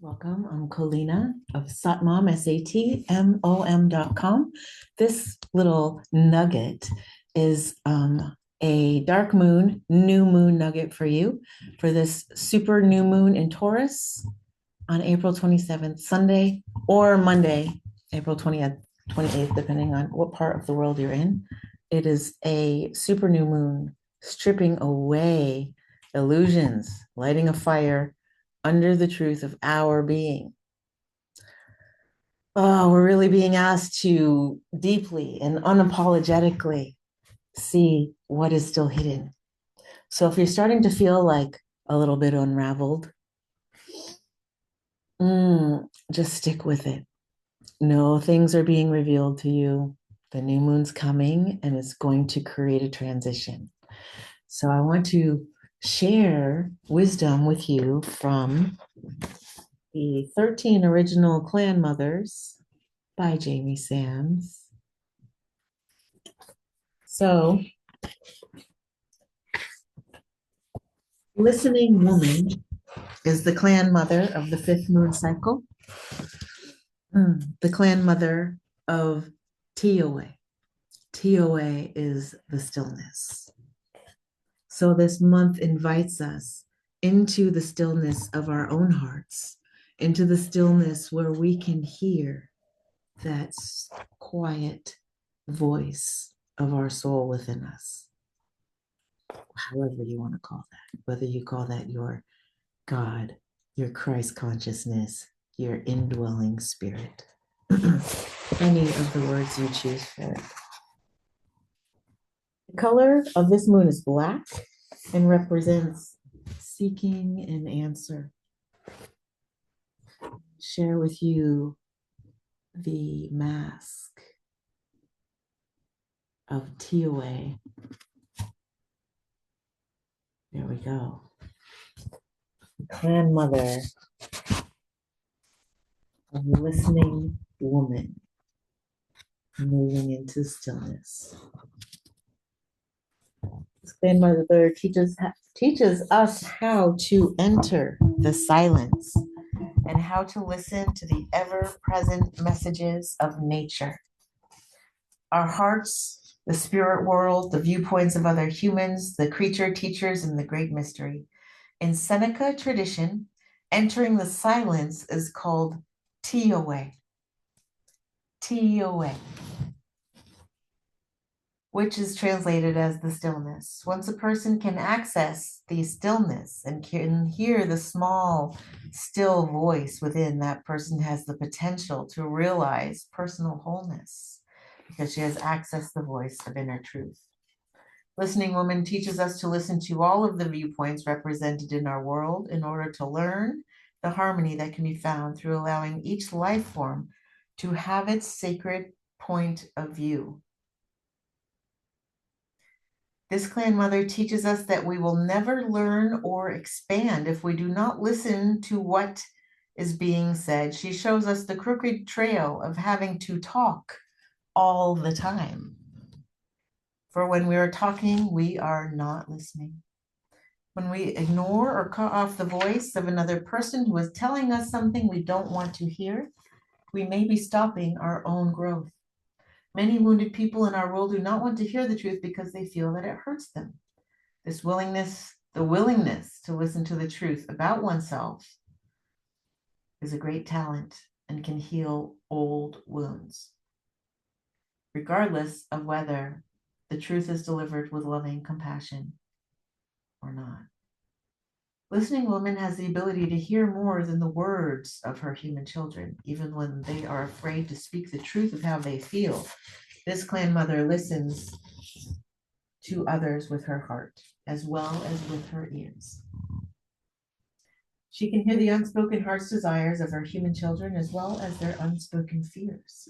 Welcome. I'm Colina of Satmom, SATMOM.com. This little nugget is a dark moon, new moon nugget for you for this super new moon in Taurus on April 27th, Sunday or Monday, April 20th, 28th, depending on what part of the world you're in. It is a super new moon, stripping away illusions, lighting a fire under the truth of our being. Oh, we're really being asked to deeply and unapologetically see what is still hidden. So if you're starting to feel like a little bit unraveled, just stick with it. No, things are being revealed to you. The new moon's coming and it's going to create a transition. So I want to share wisdom with you from the 13 Original Clan Mothers by Jamie Sams. So, listening woman is the clan mother of the fifth moon cycle, the clan mother of Tiyoweh. Tiyoweh is the stillness. So this month invites us into the stillness of our own hearts, into the stillness where we can hear that quiet voice of our soul within us. However you want to call that, whether you call that your God, your Christ consciousness, your indwelling spirit, any of the words you choose for it. The color of this moon is black and represents seeking an answer. Share with you the mask of Tiyoweh. There we go. Clan mother, a listening woman moving into stillness. This clan mother teaches us how to enter the silence and how to listen to the ever-present messages of nature. Our hearts, the spirit world, the viewpoints of other humans, the creature teachers, and the great mystery. In Seneca tradition, entering the silence is called Tiyoweh. Tiyoweh, which is translated as the stillness. Once a person can access the stillness and can hear the small, still voice within, that person has the potential to realize personal wholeness because she has accessed the voice of inner truth. Listening Woman teaches us to listen to all of the viewpoints represented in our world in order to learn the harmony that can be found through allowing each life form to have its sacred point of view. This clan mother teaches us that we will never learn or expand if we do not listen to what is being said. She shows us the crooked trail of having to talk all the time. For when we are talking, we are not listening. When we ignore or cut off the voice of another person who is telling us something we don't want to hear, we may be stopping our own growth. Many wounded people in our world do not want to hear the truth because they feel that it hurts them. The willingness to listen to the truth about oneself is a great talent and can heal old wounds, regardless of whether the truth is delivered with loving compassion or not. Listening woman has the ability to hear more than the words of her human children, even when they are afraid to speak the truth of how they feel. This clan mother listens to others with her heart, as well as with her ears. She can hear the unspoken heart's desires of her human children, as well as their unspoken fears.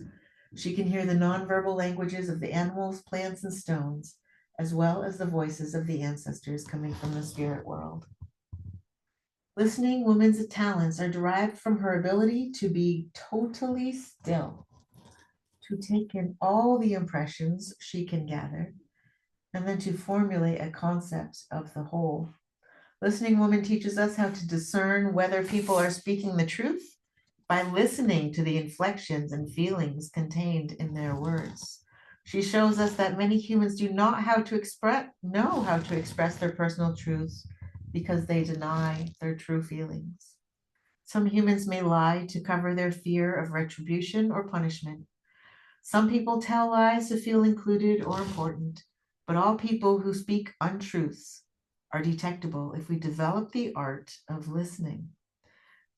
She can hear the nonverbal languages of the animals, plants, and stones, as well as the voices of the ancestors coming from the spirit world. Listening woman's talents are derived from her ability to be totally still, to take in all the impressions she can gather, and then to formulate a concept of the whole. Listening Woman teaches us how to discern whether people are speaking the truth by listening to the inflections and feelings contained in their words. She shows us that many humans do not know how to express their personal truths because they deny their true feelings. Some humans may lie to cover their fear of retribution or punishment. Some people tell lies to feel included or important, but all people who speak untruths are detectable if we develop the art of listening.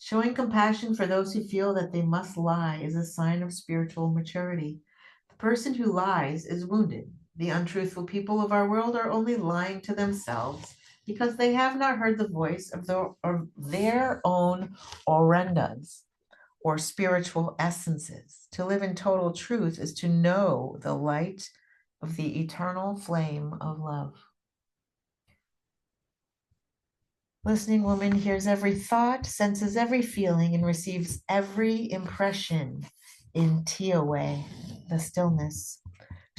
Showing compassion for those who feel that they must lie is a sign of spiritual maturity. The person who lies is wounded. The untruthful people of our world are only lying to themselves because they have not heard the voice of their own orendas or spiritual essences. To live in total truth is to know the light of the eternal flame of love. Listening Woman hears every thought, senses every feeling, and receives every impression in Tiyoweh, the stillness.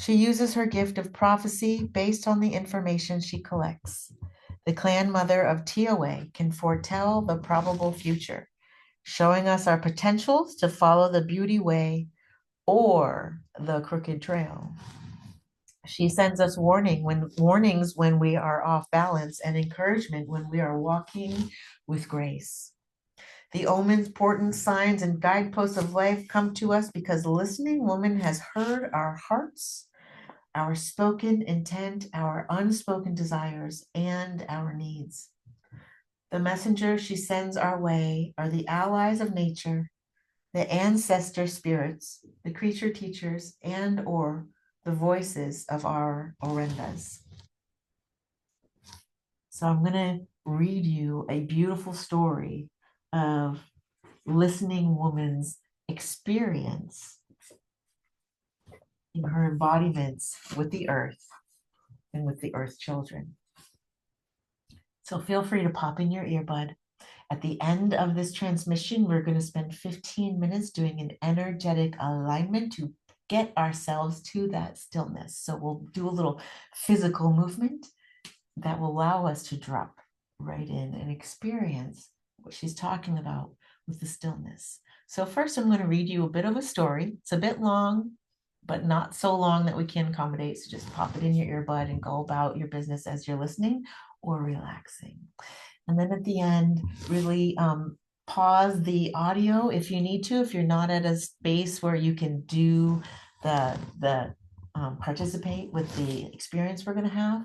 She uses her gift of prophecy based on the information she collects. The clan mother of Tiyoweh can foretell the probable future, showing us our potentials to follow the beauty way or the crooked trail. She sends us warnings when we are off balance and encouragement when we are walking with grace. The omens, portents, signs, and guideposts of life come to us because the Listening Woman has heard our hearts, our spoken intent, our unspoken desires, and our needs. The messengers she sends our way are the allies of nature, the ancestor spirits, the creature teachers, and or the voices of our orendas. So I'm going to read you a beautiful story of Listening Woman's experience in her embodiments with the earth and with the earth children. So feel free to pop in your earbud. At the end of this transmission, we're going to spend 15 minutes doing an energetic alignment to get ourselves to that stillness. So we'll do a little physical movement that will allow us to drop right in and experience what she's talking about with the stillness. So first, I'm going to read you a bit of a story. It's a bit long, but not so long that we can accommodate. So just pop it in your earbud and go about your business as you're listening or relaxing. And then at the end, really pause the audio if you need to, if you're not at a space where you can do the participate with the experience we're going to have.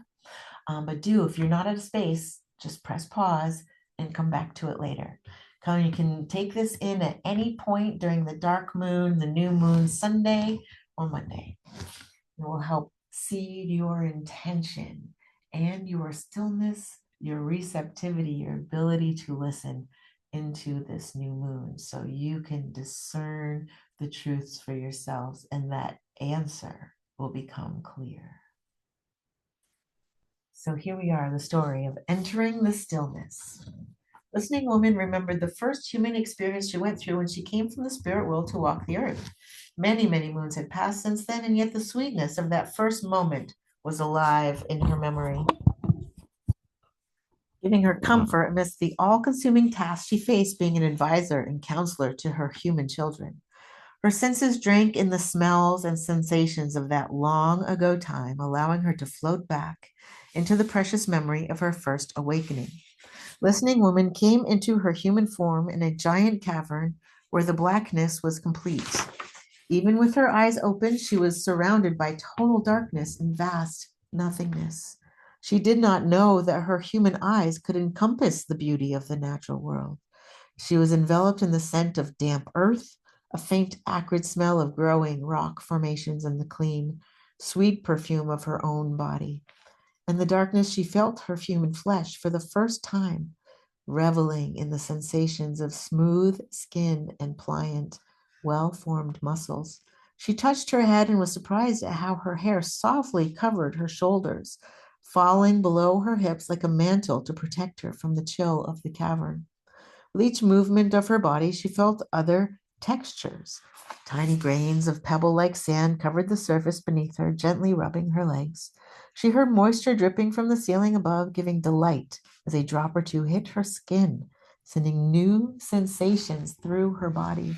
But if you're not at a space, just press pause and come back to it later. You can take this in at any point during the dark moon, the new moon, Sunday or Monday. It will help seed your intention and your stillness, your receptivity, your ability to listen into this new moon so you can discern the truths for yourselves and that answer will become clear. So here we are, the story of entering the stillness. Listening Woman remembered the first human experience she went through when she came from the spirit world to walk the earth. Many, many moons had passed since then, and yet the sweetness of that first moment was alive in her memory, giving her comfort amidst the all-consuming task she faced being an advisor and counselor to her human children. Her senses drank in the smells and sensations of that long ago time, allowing her to float back into the precious memory of her first awakening. Listening Woman came into her human form in a giant cavern where the blackness was complete. Even with her eyes open, she was surrounded by total darkness and vast nothingness. She did not know that her human eyes could encompass the beauty of the natural world. She was enveloped in the scent of damp earth, a faint acrid smell of growing rock formations, and the clean, sweet perfume of her own body. In the darkness, she felt her human flesh for the first time, reveling in the sensations of smooth skin and pliant, well-formed muscles. She touched her head and was surprised at how her hair softly covered her shoulders, falling below her hips like a mantle to protect her from the chill of the cavern. With each movement of her body, she felt other textures. Tiny grains of pebble-like sand covered the surface beneath her, gently rubbing her legs. She heard moisture dripping from the ceiling above, giving delight as a drop or two hit her skin, sending new sensations through her body.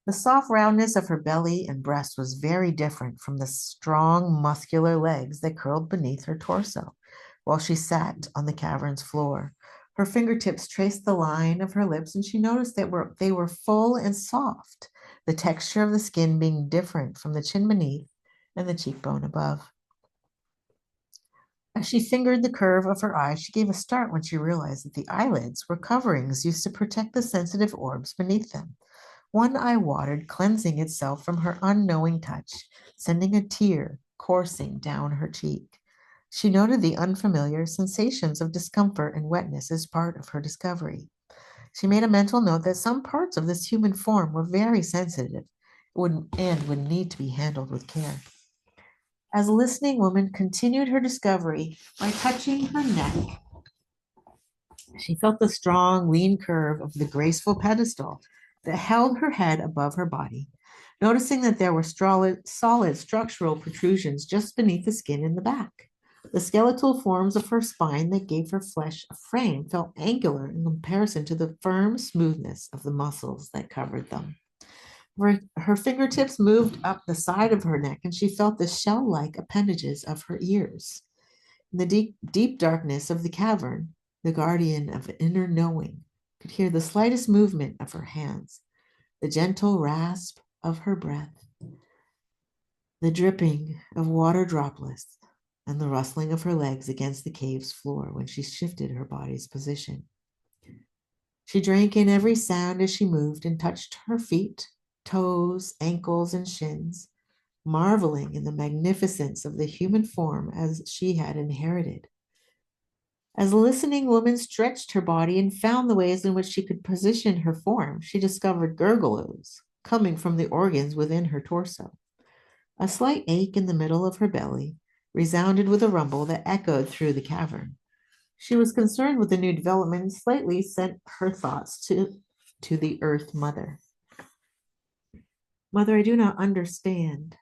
The soft roundness of her belly and breast was very different from the strong, muscular legs that curled beneath her torso while she sat on the cavern's floor. Her fingertips traced the line of her lips, and she noticed that they were full and soft, the texture of the skin being different from the chin beneath and the cheekbone above. As she fingered the curve of her eyes, she gave a start when she realized that the eyelids were coverings used to protect the sensitive orbs beneath them. One eye watered, cleansing itself from her unknowing touch, sending a tear coursing down her cheek. She noted the unfamiliar sensations of discomfort and wetness as part of her discovery. She made a mental note that some parts of this human form were very sensitive and would need to be handled with care. As the listening woman continued her discovery by touching her neck, she felt the strong, lean curve of the graceful pedestal that held her head above her body, noticing that there were solid structural protrusions just beneath the skin in the back. The skeletal forms of her spine that gave her flesh a frame felt angular in comparison to the firm smoothness of the muscles that covered them. Her fingertips moved up the side of her neck, and she felt the shell-like appendages of her ears. In the deep darkness of the cavern, the guardian of inner knowing could hear the slightest movement of her hands, the gentle rasp of her breath, the dripping of water droplets, and the rustling of her legs against the cave's floor when she shifted her body's position. She drank in every sound as she moved and touched her feet, toes, ankles, and shins, marveling in the magnificence of the human form as she had inherited. As the listening woman stretched her body and found the ways in which she could position her form, she discovered gurgles coming from the organs within her torso. A slight ache in the middle of her belly resounded with a rumble that echoed through the cavern. She was concerned with the new development and slightly sent her thoughts to the Earth Mother. Mother, I do not understand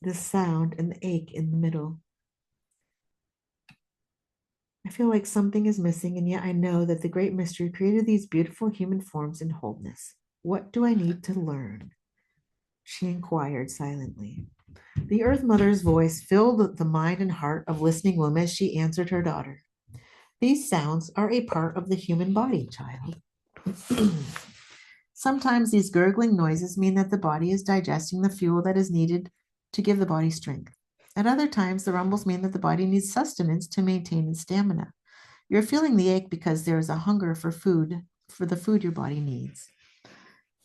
this sound and the ache in the middle. I feel like something is missing, and yet I know that the great mystery created these beautiful human forms in wholeness. What do I need to learn? She inquired silently. The Earth Mother's voice filled the mind and heart of listening women as she answered her daughter. These sounds are a part of the human body, child. Sometimes these gurgling noises mean that the body is digesting the fuel that is needed to give the body strength. At other times, the rumbles mean that the body needs sustenance to maintain its stamina. You're feeling the ache because there is a hunger for food, for the food your body needs.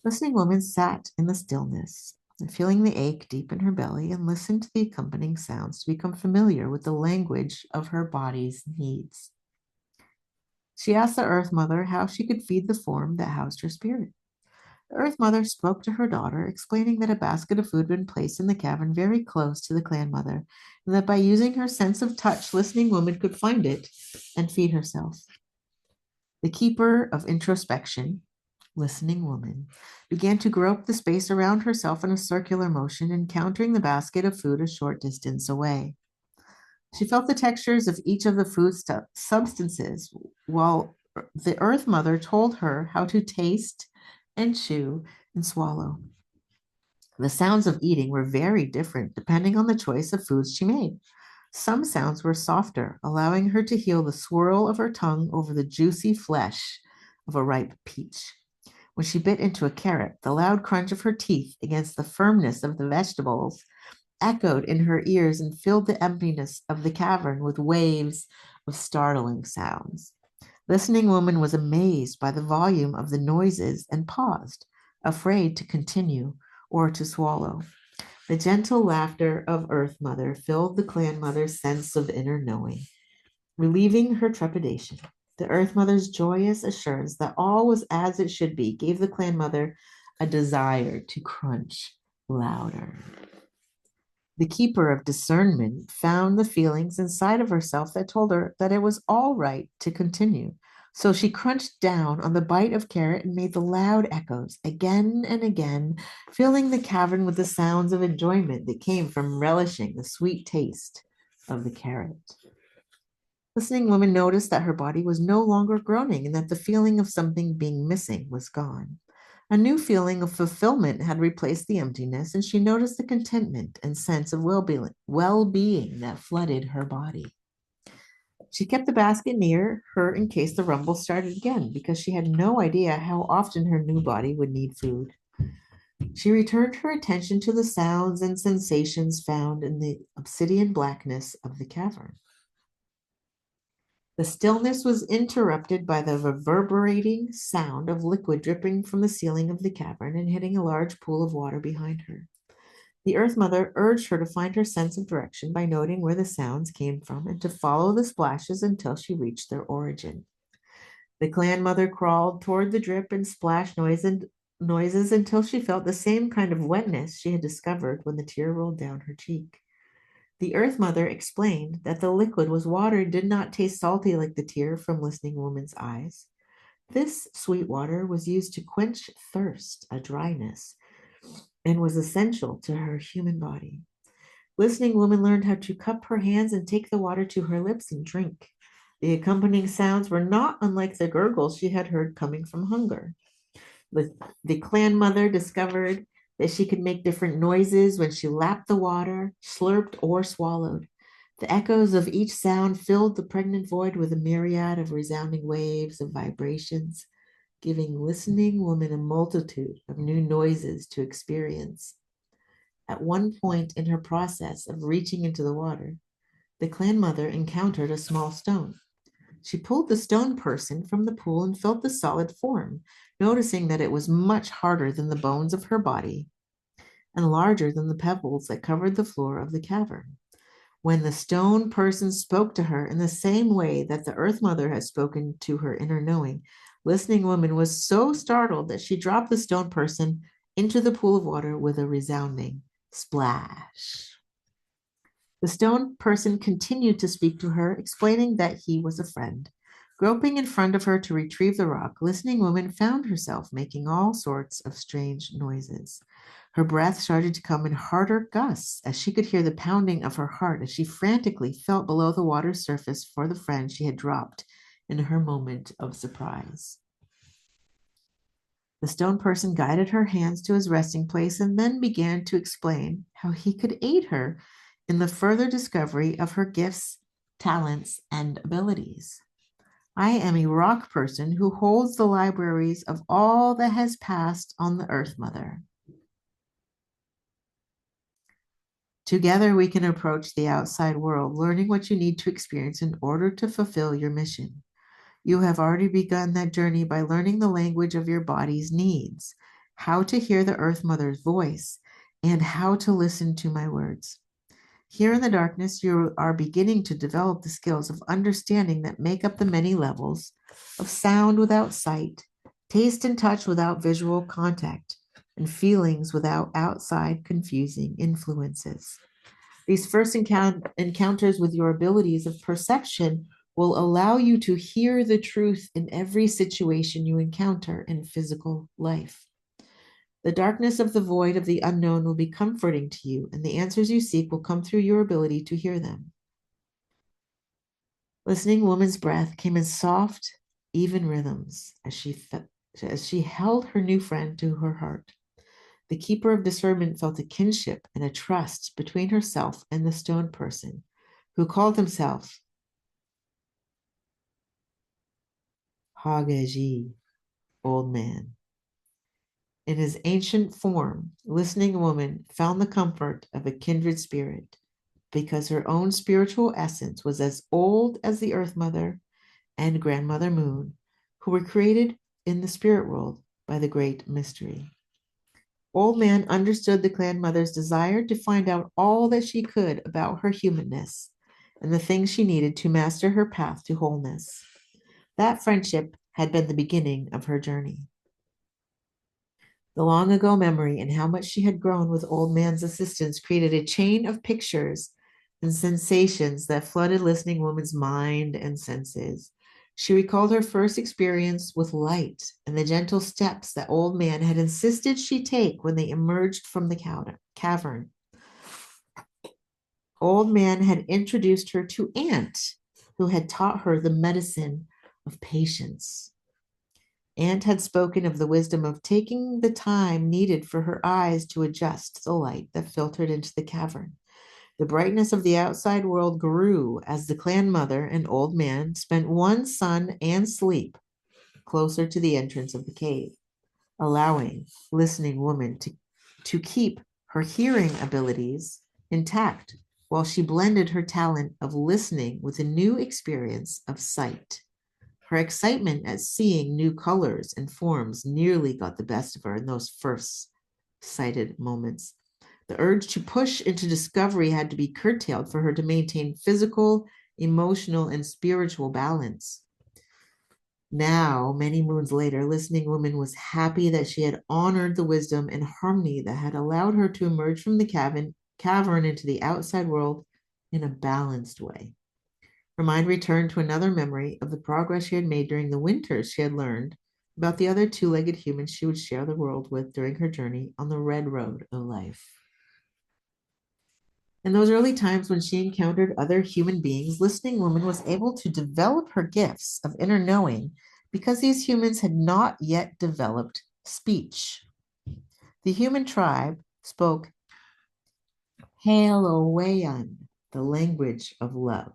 Listening woman sat in the stillness, feeling the ache deep in her belly, and listened to the accompanying sounds to become familiar with the language of her body's needs. She asked the Earth Mother how she could feed the form that housed her spirit. The Earth Mother spoke to her daughter, explaining that a basket of food had been placed in the cavern very close to the clan mother, and that by using her sense of touch, listening woman could find it and feed herself. The keeper of introspection, listening woman, began to grope the space around herself in a circular motion, encountering the basket of food a short distance away. She felt the textures of each of the food substances, while the Earth Mother told her how to taste and chew and swallow. The sounds of eating were very different depending on the choice of foods she made. Some sounds were softer, allowing her to hear the swirl of her tongue over the juicy flesh of a ripe peach. When she bit into a carrot, the loud crunch of her teeth against the firmness of the vegetables echoed in her ears and filled the emptiness of the cavern with waves of startling sounds. Listening woman was amazed by the volume of the noises and paused, afraid to continue or to swallow. The gentle laughter of Earth Mother filled the clan mother's sense of inner knowing, relieving her trepidation. The Earth Mother's joyous assurance that all was as it should be gave the clan mother a desire to crunch louder. The keeper of discernment found the feelings inside of herself that told her that it was all right to continue, So she crunched down on the bite of carrot and made the loud echoes again and again, filling the cavern with the sounds of enjoyment that came from relishing the sweet taste of the carrot. Listening woman noticed that her body was no longer groaning and that the feeling of something being missing was gone. A new feeling of fulfillment had replaced the emptiness, and she noticed the contentment and sense of well-being that flooded her body. She kept the basket near her in case the rumble started again, because she had no idea how often her new body would need food. She returned her attention to the sounds and sensations found in the obsidian blackness of the cavern. The stillness was interrupted by the reverberating sound of liquid dripping from the ceiling of the cavern and hitting a large pool of water behind her. The Earth Mother urged her to find her sense of direction by noting where the sounds came from and to follow the splashes until she reached their origin. The Clan Mother crawled toward the drip and splash noises until she felt the same kind of wetness she had discovered when the tear rolled down her cheek. The Earth Mother explained that the liquid was water and did not taste salty like the tear from Listening Woman's eyes. This sweet water was used to quench thirst, a dryness, and was essential to her human body. Listening Woman learned how to cup her hands and take the water to her lips and drink. The accompanying sounds were not unlike the gurgles she had heard coming from hunger. The Clan Mother discovered that she could make different noises when she lapped the water, slurped, or swallowed. The echoes of each sound filled the pregnant void with a myriad of resounding waves of vibrations, giving Listening Woman a multitude of new noises to experience. At one point in her process of reaching into the water, the Clan Mother encountered a small stone. She pulled the stone person from the pool and felt the solid form, noticing that it was much harder than the bones of her body and larger than the pebbles that covered the floor of the cavern. When the stone person spoke to her in the same way that the Earth Mother had spoken to her inner knowing, Listening Woman was so startled that she dropped the stone person into the pool of water with a resounding splash. The stone person continued to speak to her, explaining that he was a friend. Groping in front of her to retrieve the rock, Listening Woman found herself making all sorts of strange noises. Her breath started to come in harder gusts as she could hear the pounding of her heart as she frantically felt below the water's surface for the friend she had dropped in her moment of surprise. The stone person guided her hands to his resting place and then began to explain how he could aid her in the further discovery of her gifts, talents, and abilities. I am a rock person who holds the libraries of all that has passed on the Earth Mother. Together, we can approach the outside world, learning what you need to experience in order to fulfill your mission. You have already begun that journey by learning the language of your body's needs, how to hear the Earth Mother's voice, and how to listen to my words. Here in the darkness, you are beginning to develop the skills of understanding that make up the many levels of sound without sight, taste and touch without visual contact, and feelings without outside confusing influences. These first encounters with your abilities of perception will allow you to hear the truth in every situation you encounter in physical life. The darkness of the void of the unknown will be comforting to you, and the answers you seek will come through your ability to hear them. Listening Woman's breath came in soft, even rhythms as she held her new friend to her heart. The keeper of discernment felt a kinship and a trust between herself and the stone person, who called himself Hagaji, old man. In his ancient form, Listening Woman found the comfort of a kindred spirit because her own spiritual essence was as old as the Earth Mother and Grandmother Moon, who were created in the spirit world by the Great Mystery. Old Man understood the Clan Mother's desire to find out all that she could about her humanness and the things she needed to master her path to wholeness. That friendship had been the beginning of her journey. The long ago memory and how much she had grown with Old Man's assistance created a chain of pictures and sensations that flooded Listening Woman's mind and senses. She recalled her first experience with light and the gentle steps that Old Man had insisted she take when they emerged from the cavern. Old Man had introduced her to Aunt, who had taught her the medicine of patience. Aunt had spoken of the wisdom of taking the time needed for her eyes to adjust to the light that filtered into the cavern. The brightness of the outside world grew as the clan mother and Old Man spent one sun and sleep closer to the entrance of the cave, allowing listening woman to keep her hearing abilities intact while she blended her talent of listening with a new experience of sight. Her excitement at seeing new colors and forms nearly got the best of her in those first sighted moments. The urge to push into discovery had to be curtailed for her to maintain physical, emotional, and spiritual balance. Now, many moons later, listening woman was happy that she had honored the wisdom and harmony that had allowed her to emerge from the cavern into the outside world in a balanced way. Her mind returned to another memory of the progress she had made during the winters she had learned about the other two-legged humans she would share the world with during her journey on the red road of life. In those early times when she encountered other human beings, listening woman was able to develop her gifts of inner knowing because these humans had not yet developed speech. The human tribe spoke Halowayan, the language of love.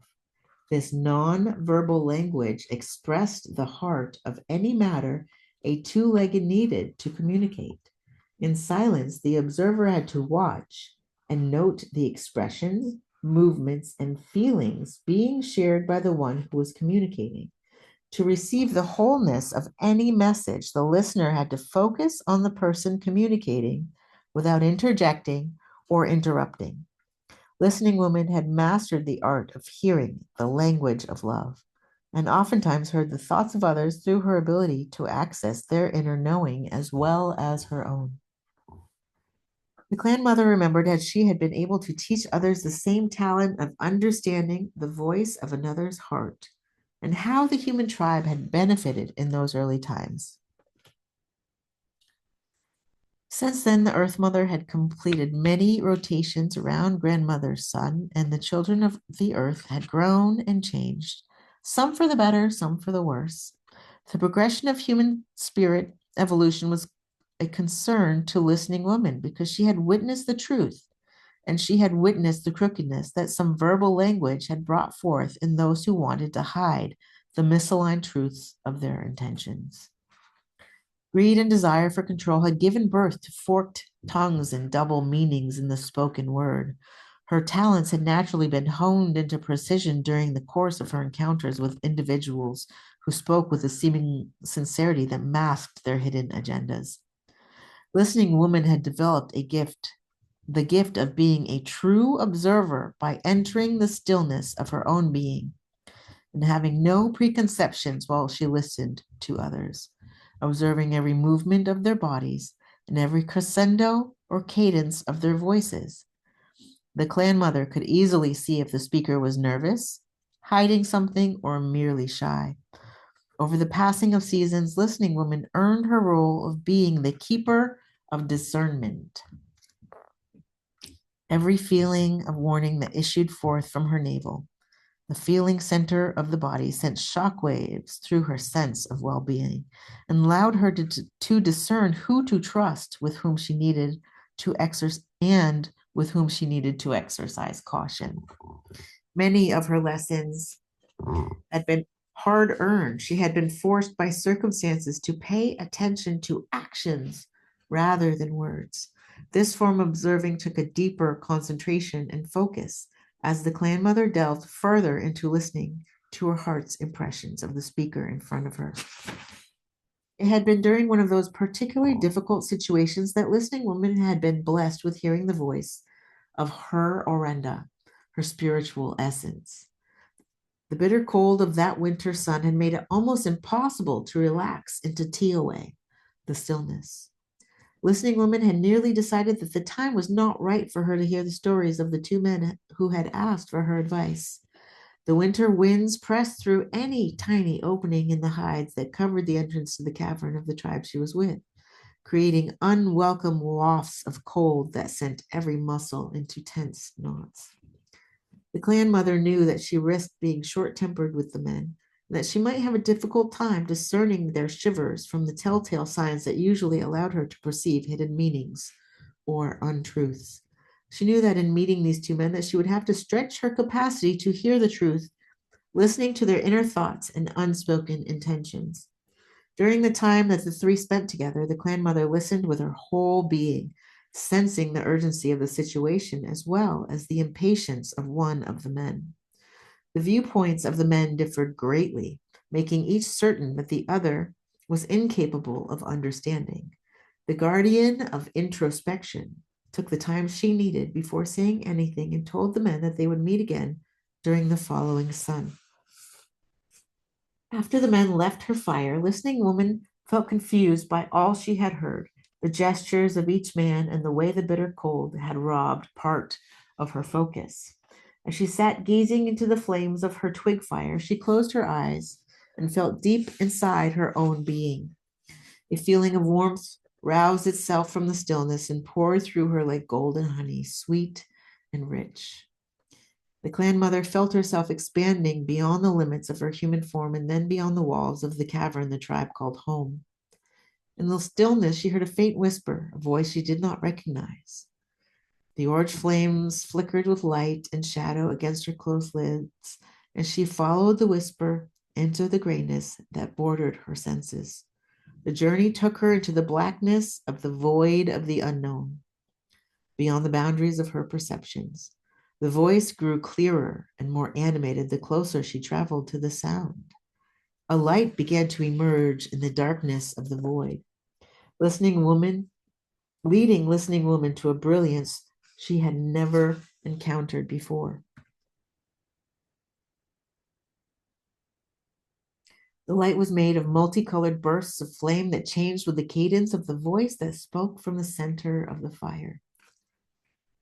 This non-verbal language expressed the heart of any matter a two-legged needed to communicate. In silence, the observer had to watch and note the expressions, movements, and feelings being shared by the one who was communicating. To receive the wholeness of any message, the listener had to focus on the person communicating without interjecting or interrupting. Listening woman had mastered the art of hearing the language of love, and oftentimes heard the thoughts of others through her ability to access their inner knowing as well as her own. The clan mother remembered how she had been able to teach others the same talent of understanding the voice of another's heart, and how the human tribe had benefited in those early times. Since then, the Earth Mother had completed many rotations around Grandmother's son, and the children of the Earth had grown and changed, some for the better, some for the worse. The progression of human spirit evolution was a concern to listening woman because she had witnessed the truth and she had witnessed the crookedness that some verbal language had brought forth in those who wanted to hide the misaligned truths of their intentions. Greed and desire for control had given birth to forked tongues and double meanings in the spoken word. Her talents had naturally been honed into precision during the course of her encounters with individuals who spoke with a seeming sincerity that masked their hidden agendas. Listening woman had developed the gift of being a true observer by entering the stillness of her own being and having no preconceptions while she listened to others, observing every movement of their bodies and every crescendo or cadence of their voices. The clan mother could easily see if the speaker was nervous, hiding something, or merely shy. Over the passing of seasons, listening woman earned her role of being the keeper of discernment. Every feeling of warning that issued forth from her navel, the feeling center of the body, sent shockwaves through her sense of well-being and allowed her to discern who to trust with whom she needed to exercise and with whom she needed to exercise caution. Many of her lessons had been hard earned. She had been forced by circumstances to pay attention to actions rather than words. This form of observing took a deeper concentration and focus as the clan mother delved further into listening to her heart's impressions of the speaker in front of her. It had been during one of those particularly difficult situations that listening woman had been blessed with hearing the voice of her Orenda, her spiritual essence. The bitter cold of that winter sun had made it almost impossible to relax into Tiyoweh, the stillness. Listening woman had nearly decided that the time was not right for her to hear the stories of the two men who had asked for her advice. The winter winds pressed through any tiny opening in the hides that covered the entrance to the cavern of the tribe she was with, creating unwelcome wafts of cold that sent every muscle into tense knots. The clan mother knew that she risked being short tempered with the men, and that she might have a difficult time discerning their shivers from the telltale signs that usually allowed her to perceive hidden meanings or untruths. She knew that in meeting these two men that she would have to stretch her capacity to hear the truth, listening to their inner thoughts and unspoken intentions. During the time that the three spent together, the clan mother listened with her whole being, sensing the urgency of the situation as well as the impatience of one of the men. The viewpoints of the men differed greatly, making each certain that the other was incapable of understanding. The guardian of introspection took the time she needed before saying anything and told the men that they would meet again during the following sun. After the men left her fire, listening woman felt confused by all she had heard, the gestures of each man and the way the bitter cold had robbed part of her focus. As she sat gazing into the flames of her twig fire, she closed her eyes and felt deep inside her own being. A feeling of warmth roused itself from the stillness and poured through her like golden honey, sweet and rich. The clan mother felt herself expanding beyond the limits of her human form and then beyond the walls of the cavern the tribe called home. In the stillness, she heard a faint whisper, a voice she did not recognize. The orange flames flickered with light and shadow against her closed lids, and she followed the whisper into the grayness that bordered her senses. The journey took her into the blackness of the void of the unknown, beyond the boundaries of her perceptions. The voice grew clearer and more animated the closer she traveled to the sound. A light began to emerge in the darkness of the void, leading listening woman to a brilliance she had never encountered before. The light was made of multicolored bursts of flame that changed with the cadence of the voice that spoke from the center of the fire.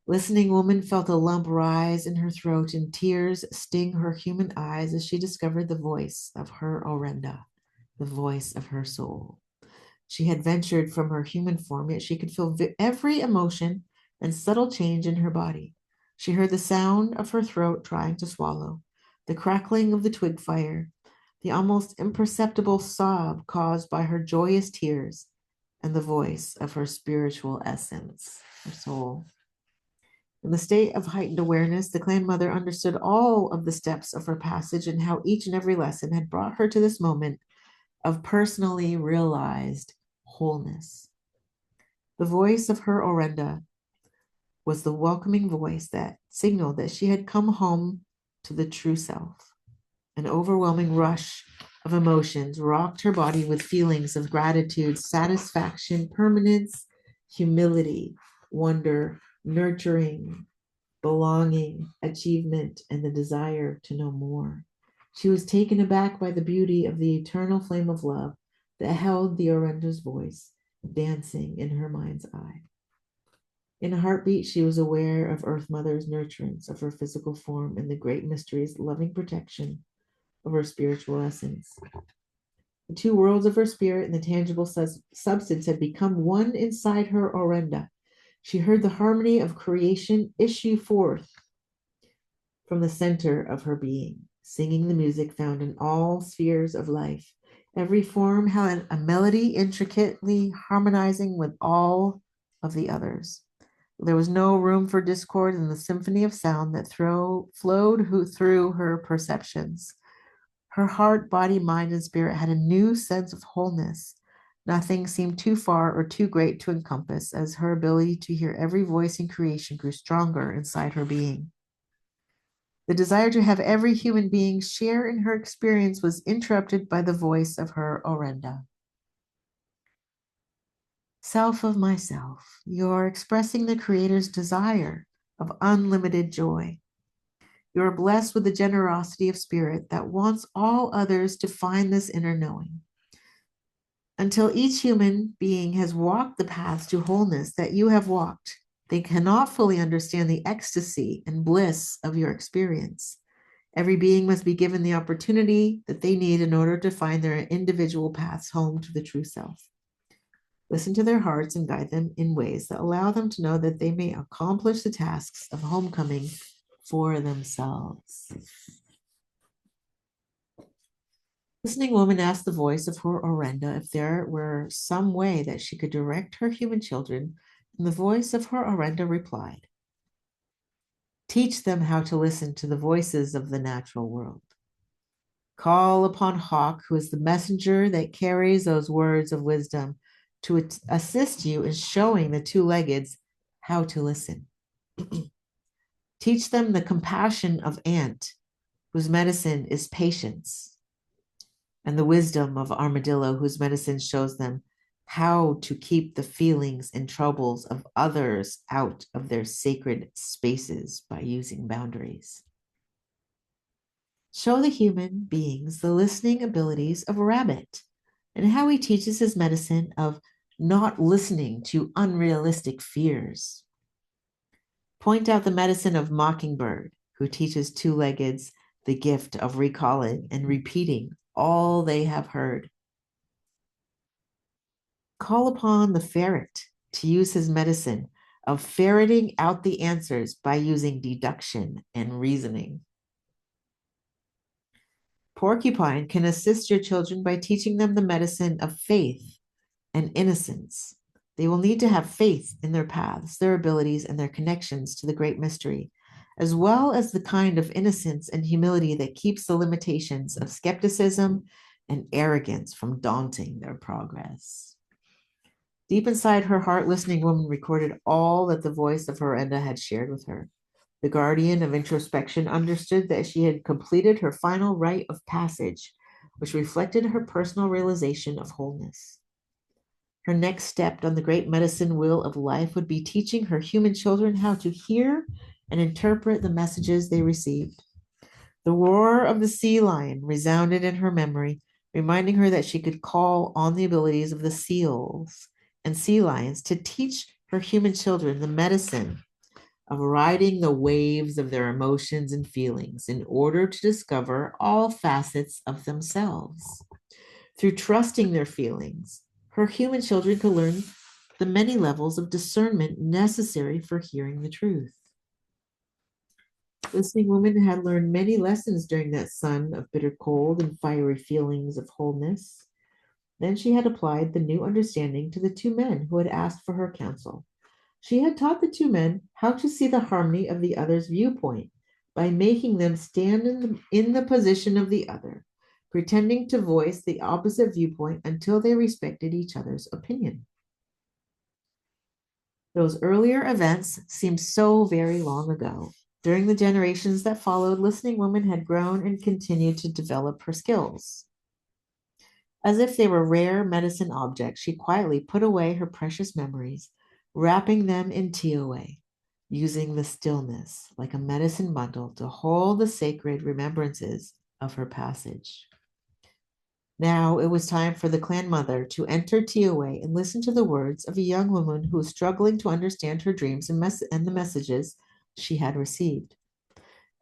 Listening woman felt a lump rise in her throat and tears sting her human eyes as she discovered the voice of her Orenda, the voice of her soul. She had ventured from her human form, yet she could feel every emotion and subtle change in her body. She heard the sound of her throat trying to swallow, the crackling of the twig fire, the almost imperceptible sob caused by her joyous tears, and the voice of her spiritual essence, her soul. In the state of heightened awareness, the clan mother understood all of the steps of her passage and how each and every lesson had brought her to this moment of personally realized wholeness. The voice of her Orenda was the welcoming voice that signaled that she had come home to the true self. An overwhelming rush of emotions rocked her body with feelings of gratitude, satisfaction, permanence, humility, wonder, nurturing, belonging, achievement, and the desire to know more. She was taken aback by the beauty of the eternal flame of love that held the Orenda's voice dancing in her mind's eye. In a heartbeat, she was aware of Earth Mother's nurturance of her physical form and the great mysteries, loving protection of her spiritual essence. The two worlds of her spirit and the tangible substance had become one inside her Orenda. She heard the harmony of creation issue forth from the center of her being, singing the music found in all spheres of life. Every form had a melody intricately harmonizing with all of the others. There was no room for discord in the symphony of sound that flowed through her perceptions. Her heart, body, mind, and spirit had a new sense of wholeness. Nothing seemed too far or too great to encompass, as her ability to hear every voice in creation grew stronger inside her being. The desire to have every human being share in her experience was interrupted by the voice of her Orenda. Self of myself, you're expressing the Creator's desire of unlimited joy. You are blessed with the generosity of spirit that wants all others to find this inner knowing. Until each human being has walked the paths to wholeness that you have walked, they cannot fully understand the ecstasy and bliss of your experience. Every being must be given the opportunity that they need in order to find their individual paths home to the true self. Listen to their hearts and guide them in ways that allow them to know that they may accomplish the tasks of homecoming for themselves. Listening woman asked the voice of her Orenda if there were some way that she could direct her human children, and the voice of her Orenda replied, "Teach them how to listen to the voices of the natural world. Call upon Hawk, who is the messenger that carries those words of wisdom, to assist you in showing the two-leggeds how to listen. Teach them the compassion of Ant, whose medicine is patience, and the wisdom of Armadillo, whose medicine shows them how to keep the feelings and troubles of others out of their sacred spaces by using boundaries. Show the human beings the listening abilities of a rabbit and how he teaches his medicine of not listening to unrealistic fears. Point out the medicine of Mockingbird, who teaches two-leggeds the gift of recalling and repeating all they have heard. Call upon the ferret to use his medicine of ferreting out the answers by using deduction and reasoning. Porcupine can assist your children by teaching them the medicine of faith and innocence. They will need to have faith in their paths, their abilities, and their connections to the great mystery, as well as the kind of innocence and humility that keeps the limitations of skepticism and arrogance from daunting their progress. Deep inside her heart, listening woman recorded all that the voice of Horrenda had shared with her. The guardian of introspection understood that she had completed her final rite of passage, which reflected her personal realization of wholeness. Her next step on the great medicine wheel of life would be teaching her human children how to hear and interpret the messages they received. The roar of the sea lion resounded in her memory, reminding her that she could call on the abilities of the seals and sea lions to teach her human children the medicine of riding the waves of their emotions and feelings in order to discover all facets of themselves. Through trusting their feelings, her human children could learn the many levels of discernment necessary for hearing the truth. Listening woman had learned many lessons during that sun of bitter cold and fiery feelings of wholeness. Then she had applied the new understanding to the two men who had asked for her counsel. She had taught the two men how to see the harmony of the other's viewpoint by making them stand in the position of the other, pretending to voice the opposite viewpoint until they respected each other's opinion. Those earlier events seemed so very long ago. During the generations that followed, listening woman had grown and continued to develop her skills. As if they were rare medicine objects, she quietly put away her precious memories, wrapping them in Tiyoweh, using the stillness like a medicine bundle to hold the sacred remembrances of her passage. Now it was time for the clan mother to enter Tiyoweh and listen to the words of a young woman who was struggling to understand her dreams and the messages she had received.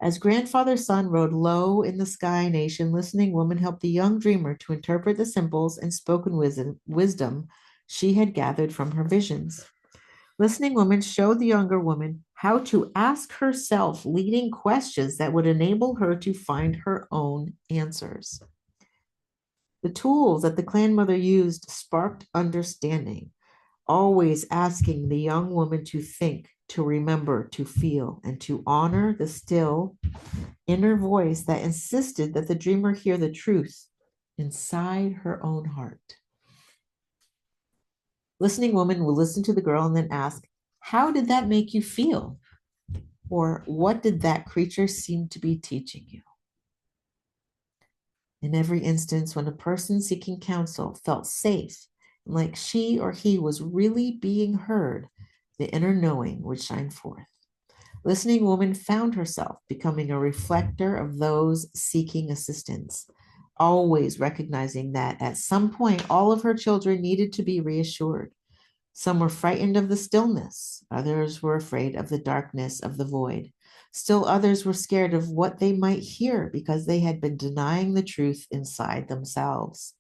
As grandfather's sun rode low in the sky nation, listening woman helped the young dreamer to interpret the symbols and spoken wisdom she had gathered from her visions. Listening woman showed the younger woman how to ask herself leading questions that would enable her to find her own answers. The tools that the clan mother used sparked understanding, always asking the young woman to think, to remember, to feel, and to honor the still inner voice that insisted that the dreamer hear the truth inside her own heart. Listening woman will listen to the girl and then ask, "How did that make you feel?" Or, "What did that creature seem to be teaching you?" In every instance, when a person seeking counsel felt safe, like she or he was really being heard, the inner knowing would shine forth. Listening woman found herself becoming a reflector of those seeking assistance, always recognizing that at some point all of her children needed to be reassured. Some were frightened of the stillness, others were afraid of the darkness of the void. Still others were scared of what they might hear because they had been denying the truth inside themselves.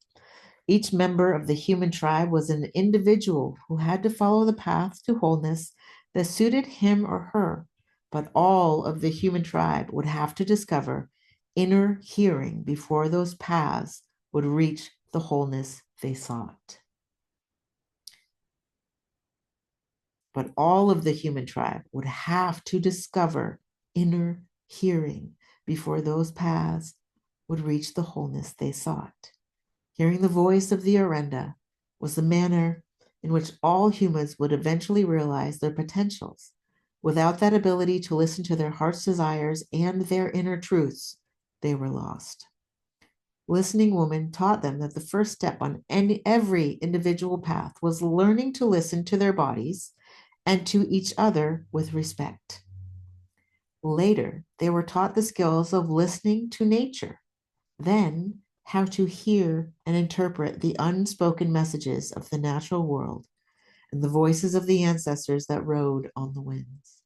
Each member of the human tribe was an individual who had to follow the path to wholeness that suited him or her, but all of the human tribe would have to discover inner hearing before those paths would reach the wholeness they sought. But all of the human tribe would have to discover inner hearing before those paths would reach the wholeness they sought. Hearing the voice of the Orenda was the manner in which all humans would eventually realize their potentials. Without that ability to listen to their heart's desires and their inner truths, they were lost. Listening Woman taught them that the first step on every individual path was learning to listen to their bodies and to each other with respect. Later, they were taught the skills of listening to nature, then how to hear and interpret the unspoken messages of the natural world and the voices of the ancestors that rode on the winds.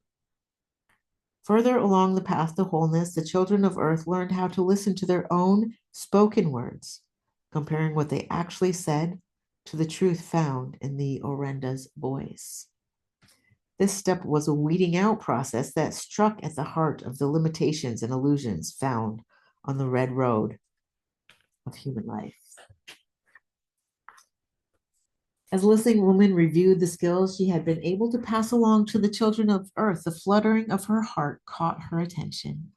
Further along the path to wholeness, the children of earth learned how to listen to their own spoken words, comparing what they actually said to the truth found in the Orenda's voice. This step was a weeding out process that struck at the heart of the limitations and illusions found on the red road of human life. As Listening Woman reviewed the skills she had been able to pass along to the children of earth, the fluttering of her heart caught her attention.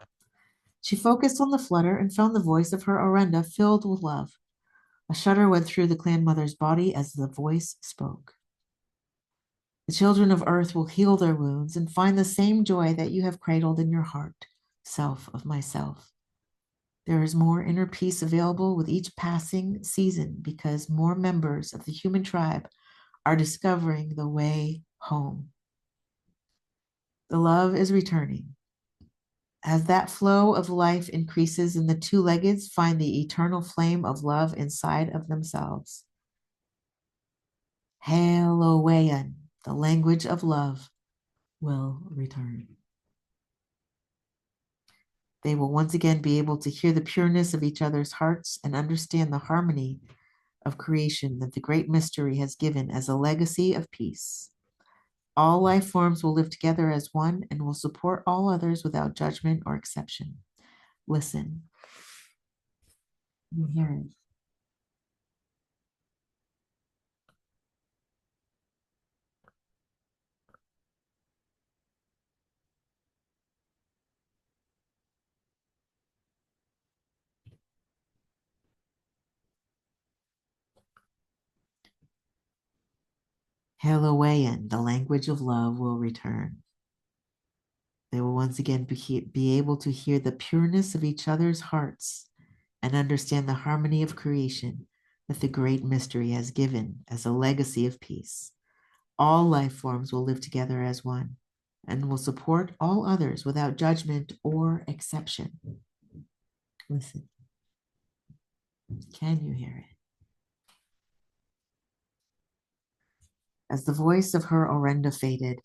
She focused on the flutter and found the voice of her Orenda filled with love. A shudder went through the clan mother's body as the voice spoke. The children of earth will heal their wounds and find the same joy that you have cradled in your heart, self of myself. There is more inner peace available with each passing season because more members of the human tribe are discovering the way home. The love is returning. As that flow of life increases and the two-leggeds find the eternal flame of love inside of themselves. Tiyoweh, the language of love, will return. They will once again be able to hear the pureness of each other's hearts and understand the harmony of creation that the great mystery has given as a legacy of peace. All life forms will live together as one and will support all others without judgment or exception. Listen. You hear it. Tiyoweh, the language of love, will return. They will once again be able to hear the pureness of each other's hearts and understand the harmony of creation that the great mystery has given as a legacy of peace. All life forms will live together as one and will support all others without judgment or exception. Listen. Can you hear it? As the voice of her Orenda faded,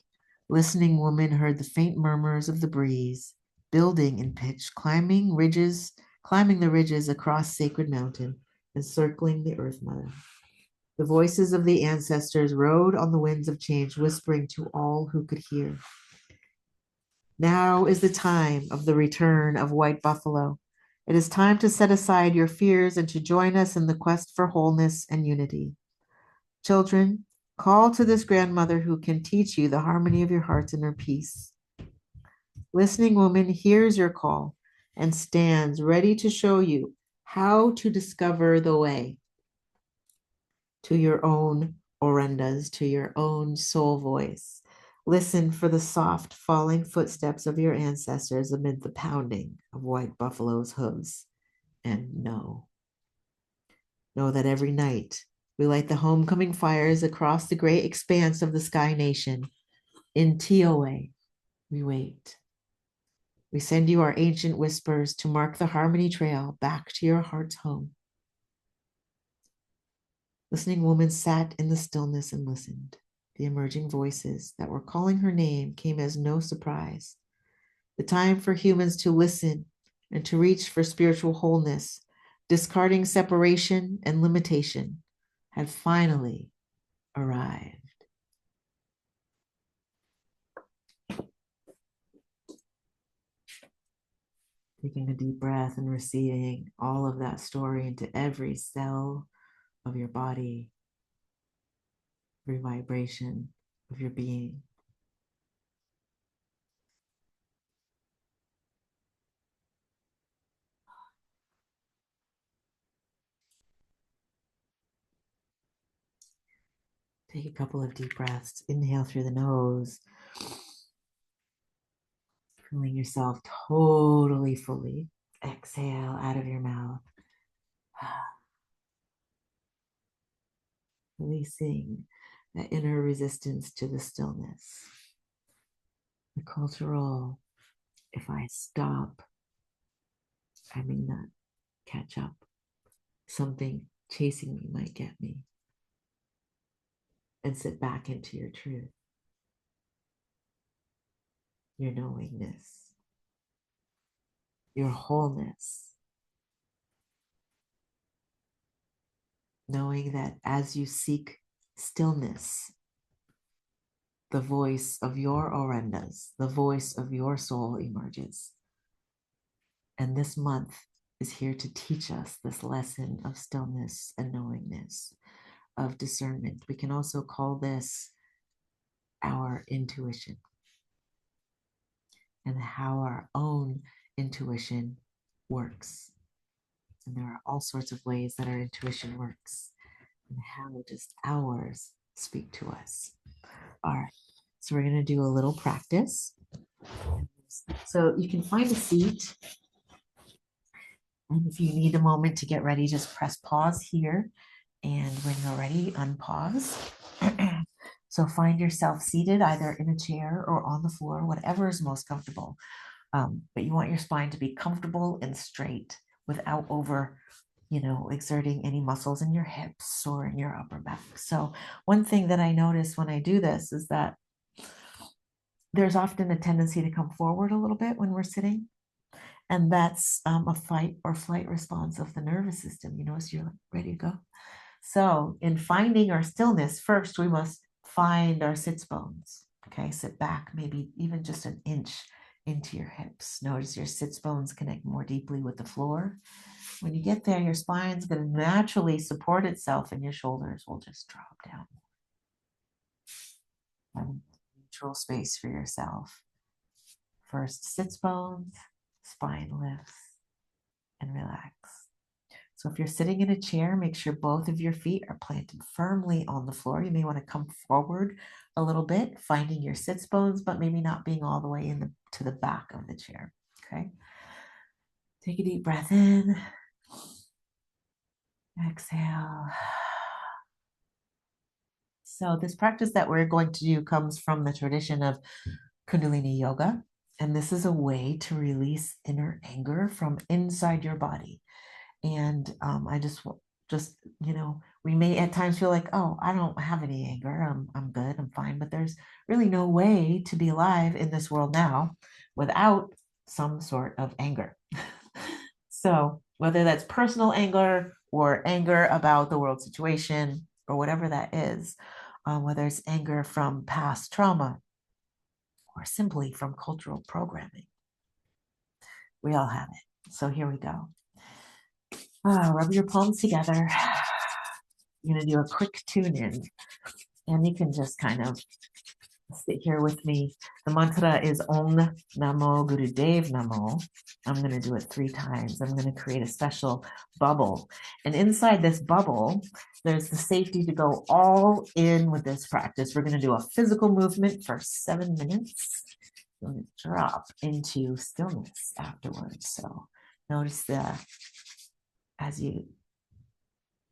Listening Woman heard the faint murmurs of the breeze, building in pitch, climbing the ridges across Sacred Mountain, encircling the Earth Mother. The voices of the ancestors rode on the winds of change, whispering to all who could hear. Now is the time of the return of White Buffalo. It is time to set aside your fears and to join us in the quest for wholeness and unity. Children, call to this grandmother who can teach you the harmony of your hearts and her peace. Listening Woman hears your call and stands ready to show you how to discover the way to your own Orendas, to your own soul voice. Listen for the soft falling footsteps of your ancestors amid the pounding of White Buffalo's hooves. And know that every night we light the homecoming fires across the great expanse of the Sky Nation. In Tiyoweh, we wait. We send you our ancient whispers to mark the harmony trail back to your heart's home. Listening Woman sat in the stillness and listened. The emerging voices that were calling her name came as no surprise. The time for humans to listen and to reach for spiritual wholeness, discarding separation and limitation, had finally arrived. Taking a deep breath and receiving all of that story into every cell of your body, every vibration of your being. Take a couple of deep breaths. Inhale through the nose, feeling yourself totally fully. Exhale out of your mouth, releasing that inner resistance to the stillness. The cultural, if I stop, I may not catch up. Something chasing me might get me. And sit back into your truth, your knowingness, your wholeness, knowing that as you seek stillness, the voice of your orendas, the voice of your soul emerges. And this month is here to teach us this lesson of stillness and knowingness, of discernment. We can also call this our intuition and how our own intuition works. And there are all sorts of ways that our intuition works. And how does ours speak to us? All right, so we're going to do a little practice. So you can find a seat. And if you need a moment to get ready, just press pause here. And when you're ready, unpause. So find yourself seated either in a chair or on the floor, whatever is most comfortable. But you want your spine to be comfortable and straight without over, exerting any muscles in your hips or in your upper back. So one thing that I notice when I do this is that there's often a tendency to come forward a little bit when we're sitting. And that's a fight or flight response of the nervous system, so you're ready to go. So in finding our stillness, first we must find our sits bones. Okay, sit back, maybe even just an inch into your hips. Notice your sits bones connect more deeply with the floor. When you get there, your spine's going to naturally support itself and your shoulders will just drop down. Have neutral space for yourself. First sits bones, spine lifts, and relax. So if you're sitting in a chair, make sure both of your feet are planted firmly on the floor. You may want to come forward a little bit, finding your sits bones, but maybe not being all the way to the back of the chair. Okay. Take a deep breath in. Exhale. So this practice that we're going to do comes from the tradition of Kundalini Yoga. And this is a way to release inner anger from inside your body. And I just, we may at times feel like, oh, I don't have any anger. I'm good. I'm fine. But there's really no way to be alive in this world now without some sort of anger. So whether that's personal anger or anger about the world situation or whatever that is, whether it's anger from past trauma or simply from cultural programming, we all have it. So here we go. Rub your palms together. You're going to do a quick tune in, and you can just kind of sit here with me. The mantra is Om Namo Gurudev Namo. I'm going to do it 3 times. I'm going to create a special bubble. And inside this bubble, there's the safety to go all in with this practice. We're going to do a physical movement for 7 minutes. We're going to drop into stillness afterwards. So notice as you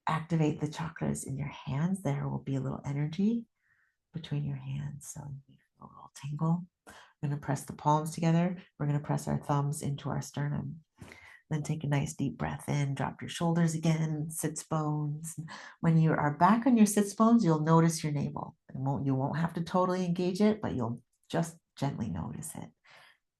activate the chakras in your hands, there will be a little energy between your hands. So you feel a little tingle. We're going to press the palms together. We're going to press our thumbs into our sternum. Then take a nice deep breath in, drop your shoulders again, sits bones. When you are back on your sits bones, you'll notice your navel. You won't have to totally engage it, but you'll just gently notice it.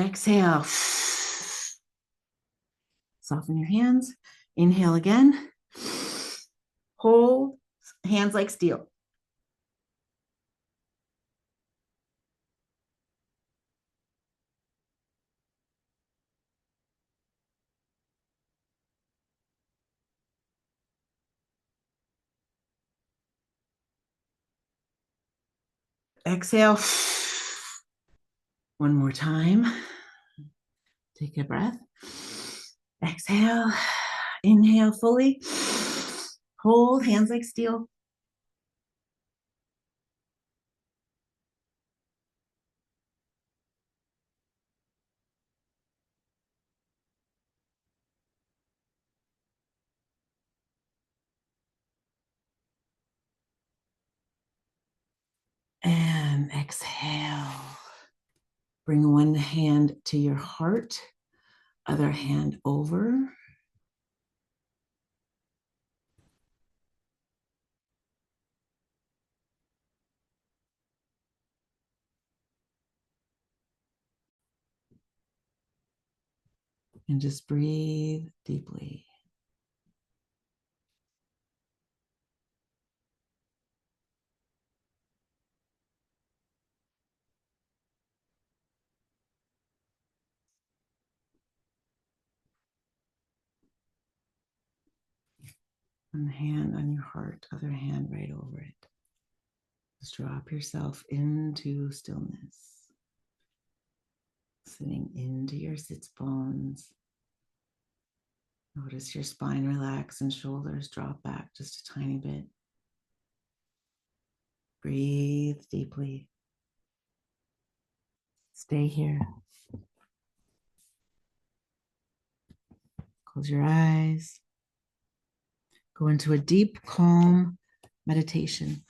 Exhale. Soften your hands. Inhale again. Hold. Hands like steel. Exhale. One more time. Take a breath. Exhale. Inhale fully. Hold. Hands like steel. And exhale. Bring one hand to your heart, other hand over. And just breathe deeply. One hand on your heart, other hand right over it. Just drop yourself into stillness. Sitting into your sits bones. Notice your spine relax and shoulders drop back just a tiny bit. Breathe deeply. Stay here. Close your eyes. Go into a deep, calm meditation.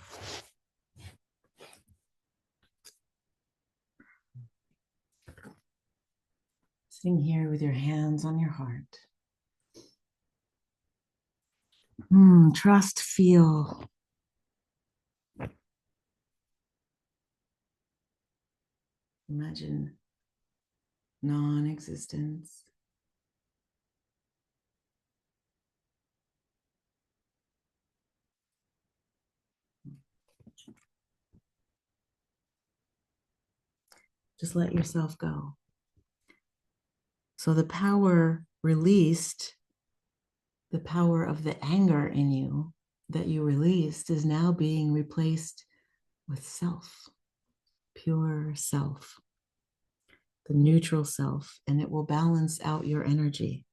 Sitting here with your hands on your heart. Trust, feel. Imagine non-existence. Just let yourself go. So the power released, the power of the anger in you that you released is now being replaced with self, pure self, the neutral self, and it will balance out your energy.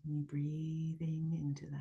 Continue breathing into that.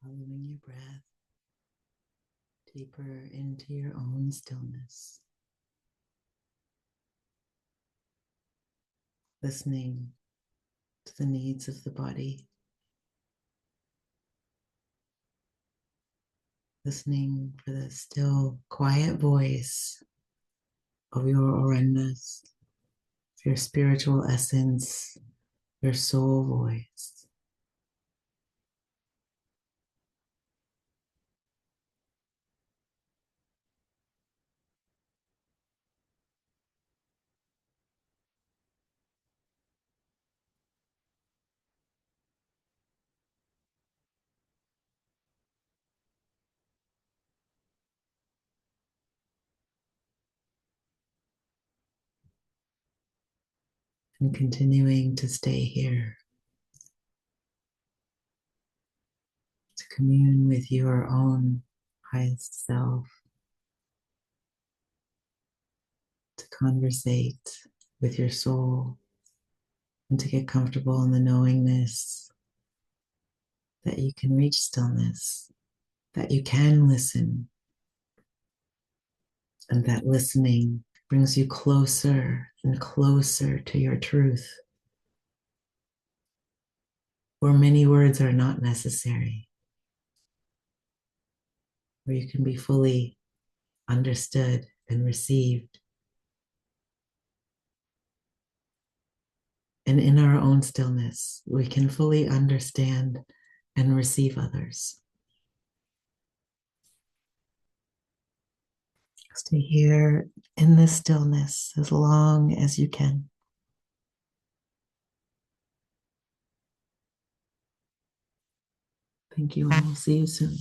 Following your breath deeper into your own stillness, listening to the needs of the body, listening for the still, quiet voice of your awareness, your spiritual essence, your soul voice. And continuing to stay here, to commune with your own highest self, to conversate with your soul, and to get comfortable in the knowingness that you can reach stillness, that you can listen, and that listening brings you closer and closer to your truth, where many words are not necessary, where you can be fully understood and received. And in our own stillness, we can fully understand and receive others. Stay here in this stillness as long as you can. Thank you, and we'll see you soon.